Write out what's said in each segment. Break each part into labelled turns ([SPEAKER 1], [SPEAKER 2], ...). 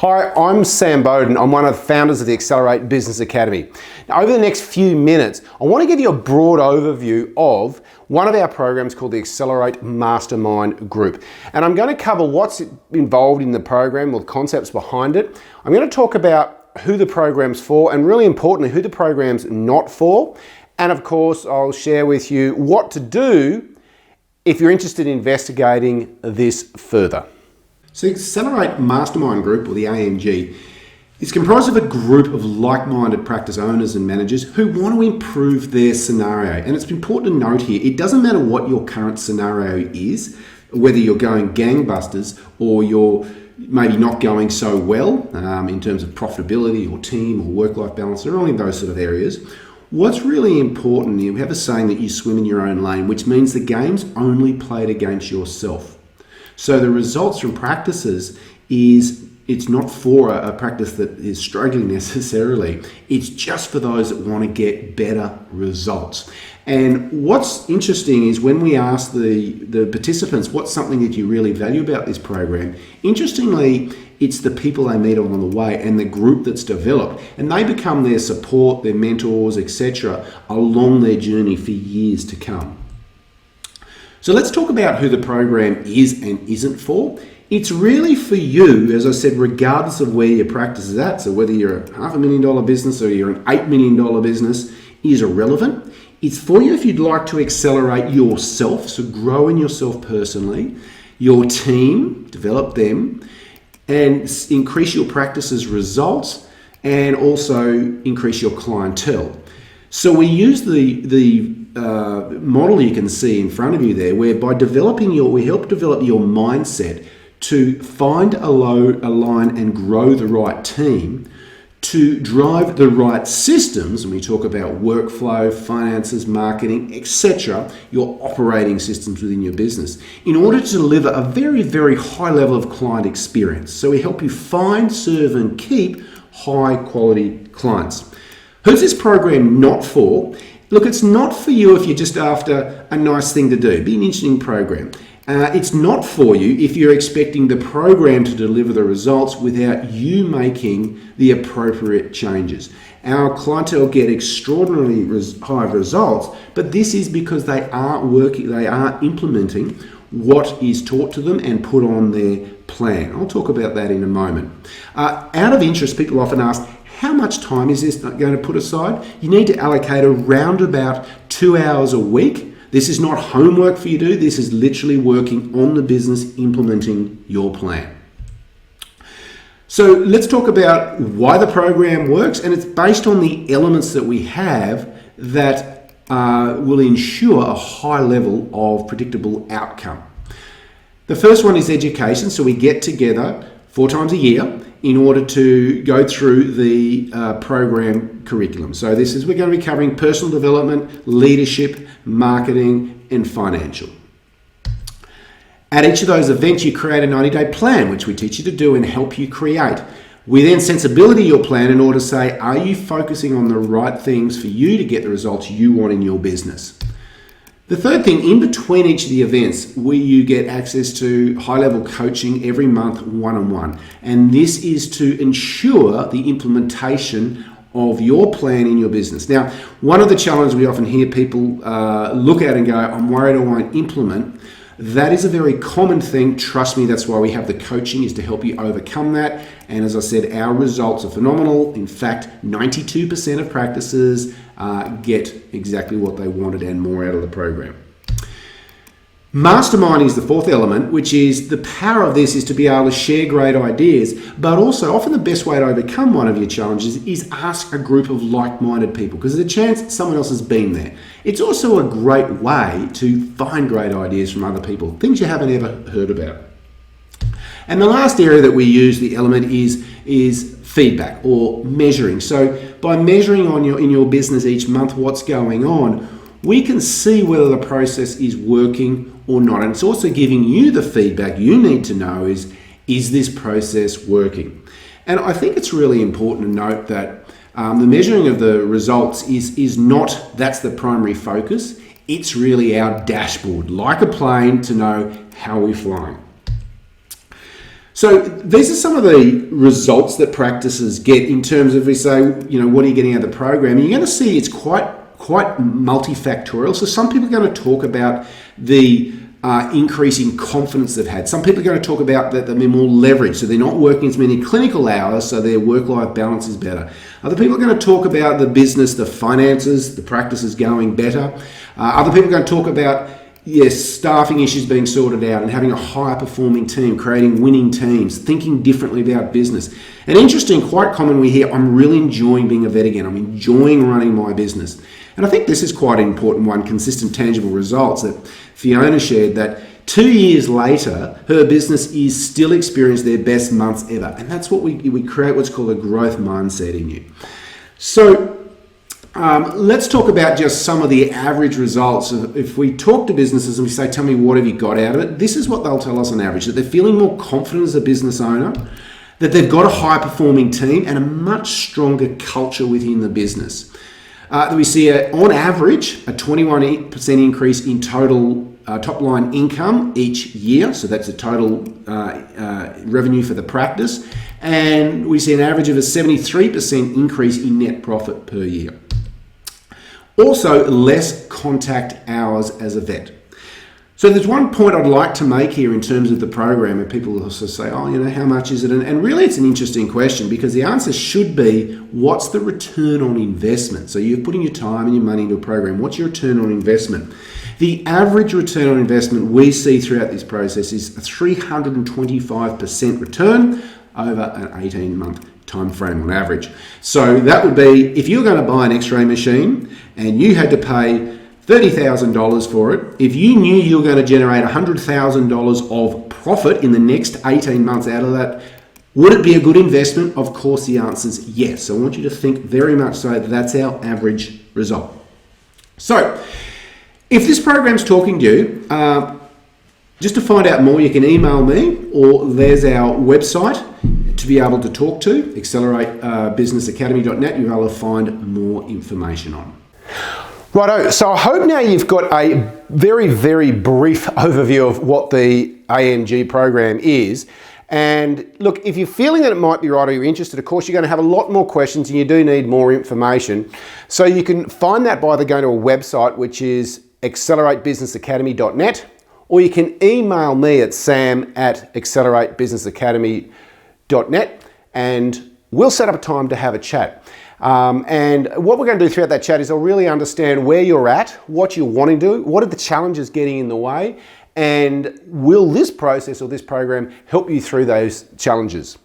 [SPEAKER 1] Hi, I'm Sam Bowden. I'm one of the founders of the Accelerate Business Academy. Now, over the next few minutes, I want to give you a broad overview of one of our programs called the Accelerate Mastermind Group. And I'm going to cover what's involved in the program or the concepts behind it. I'm going to talk about who the program's for and, really importantly, who the program's not for. And of course, I'll share with you what to do if you're interested in investigating this further. So the Accelerate Mastermind Group, or the AMG, is comprised of a group of like-minded practice owners and managers who want to improve their scenario. And it's important to note here, it doesn't matter what your current scenario is, whether you're going gangbusters or you're maybe not going so well in terms of profitability or team or work-life balance or any of those sort of areas. What's really important, we have a saying that you swim in your own lane, which means the game's only played against yourself. So the results from practices it's not for a practice that is struggling necessarily. It's just for those that want to get better results. And what's interesting is when we ask the participants, what's something that you really value about this program? Interestingly, it's the people they meet along the way and the group that's developed. And they become their support, their mentors, etc. along their journey for years to come. So let's talk about who the program is and isn't for. It's really for you, as I said, regardless of where your practice is at. So whether you're a $500,000 business or you're an $8 million business is irrelevant. It's for you if you'd like to accelerate yourself, so grow in yourself personally, your team, develop them, and increase your practice's results, and also increase your clientele. So we use the model you can see in front of you there, where by we help develop your mindset to find, align and grow the right team, to drive the right systems, and we talk about workflow, finances, marketing, etc., your operating systems within your business, in order to deliver a very, very high level of client experience. So we help you find, serve and keep high quality clients. Who's this program not for? Look, it's not for you if you're just after a nice thing to do. It'd be an interesting program. It's not for you if you're expecting the program to deliver the results without you making the appropriate changes. Our clientele get extraordinarily high results, but this is because they are implementing what is taught to them and put on their plan. I'll talk about that in a moment. Out of interest, people often ask, how much time is this going to put aside? You need to allocate around about 2 hours a week. This is not homework for you to do. This is literally working on the business, implementing your plan. So let's talk about why the program works, and it's based on the elements that we have that will ensure a high level of predictable outcome. The first one is education. So we get together 4 times a year in order to go through the program curriculum. So we're going to be covering personal development, leadership, marketing, and financial. At each of those events, you create a 90-day plan, which we teach you to do and help you create. We then sensibility your plan in order to say, are you focusing on the right things for you to get the results you want in your business? The third thing, in between each of the events, you get access to high-level coaching every month, one-on-one. And this is to ensure the implementation of your plan in your business. Now, one of the challenges we often hear people look at and go, I'm worried I won't implement. That is a very common thing. Trust me, that's why we have the coaching, is to help you overcome that. And as I said, our results are phenomenal. In fact, 92% of practices get exactly what they wanted and more out of the program. Masterminding is the fourth element, which is the power of this is to be able to share great ideas, but also often the best way to overcome one of your challenges is ask a group of like-minded people, because there's a chance someone else has been there. It's also a great way to find great ideas from other people, things you haven't ever heard about. And the last area that we use, the element, is feedback or measuring. So by measuring in your business each month what's going on, we can see whether the process is working or not. And it's also giving you the feedback you need to know is this process working? And I think it's really important to note that the measuring of the results is not, that's the primary focus. It's really our dashboard, like a plane, to know how we're flying. So these are some of the results that practices get in terms of, we say, what are you getting out of the program? And you're going to see it's quite multifactorial. So some people are going to talk about the increase in confidence they've had. Some people are going to talk about that they're more leveraged, so they're not working as many clinical hours, so their work-life balance is better. Other people are going to talk about the business, the finances, the practice is going better. Other people are going to talk about staffing issues being sorted out and having a higher performing team, creating winning teams, thinking differently about business. And interesting, quite common we hear, I'm really enjoying being a vet again. I'm enjoying running my business. And I think this is quite an important one, consistent, tangible results that Fiona shared, that 2 years later, her business is still experiencing their best months ever. And that's what we create what's called a growth mindset in you. So let's talk about just some of the average results. If we talk to businesses and we say, tell me what have you got out of it, this is what they'll tell us on average, that they're feeling more confident as a business owner, that they've got a high performing team and a much stronger culture within the business. We see, on average, a 21% increase in total top line income each year. So that's the total revenue for the practice. And we see an average of a 73% increase in net profit per year. Also, less contact hours as a vet. So there's one point I'd like to make here in terms of the program, and people also say, how much is it? And really it's an interesting question, because the answer should be, what's the return on investment? So you're putting your time and your money into a program. What's your return on investment? The average return on investment we see throughout this process is a 325% return over an 18-month time frame on average. So that would be, if you're going to buy an x-ray machine and you had to pay $30,000 for it, if you knew you were going to generate $100,000 of profit in the next 18 months out of that, would it be a good investment? Of course, the answer is yes. So I want you to think very much so that that's our average result. So if this program's talking to you, just to find out more, you can email me, or there's our website to be able to talk to, acceleratebusinessacademy.net. You'll be able to find more information on. Righto, so I hope now you've got a very, very brief overview of what the AMG program is. And look, if you're feeling that it might be right or you're interested, of course, you're going to have a lot more questions and you do need more information. So you can find that by either going to a website, which is acceleratebusinessacademy.net, or you can email me at sam@acceleratebusinessacademy.net, and we'll set up a time to have a chat. And what we're going to do throughout that chat is I'll really understand where you're at, what you're wanting to do, what are the challenges getting in the way, and will this process or this program help you through those challenges.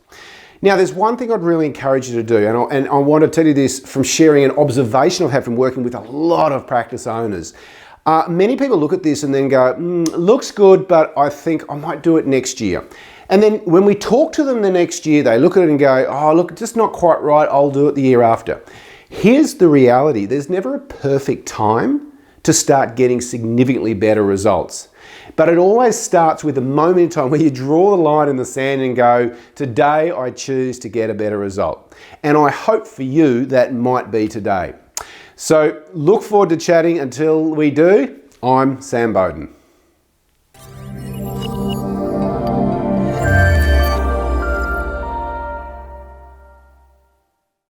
[SPEAKER 1] Now, there's one thing I'd really encourage you to do, and I want to tell you this from sharing an observation I've had from working with a lot of practice owners. Many people look at this and then go, looks good, but I think I might do it next year. And then when we talk to them the next year, they look at it and go, oh, look, it's just not quite right. I'll do it the year after. Here's the reality. There's never a perfect time to start getting significantly better results. But it always starts with a moment in time where you draw the line in the sand and go, today I choose to get a better result. And I hope for you that might be today. So look forward to chatting. Until we do, I'm Sam Bowden.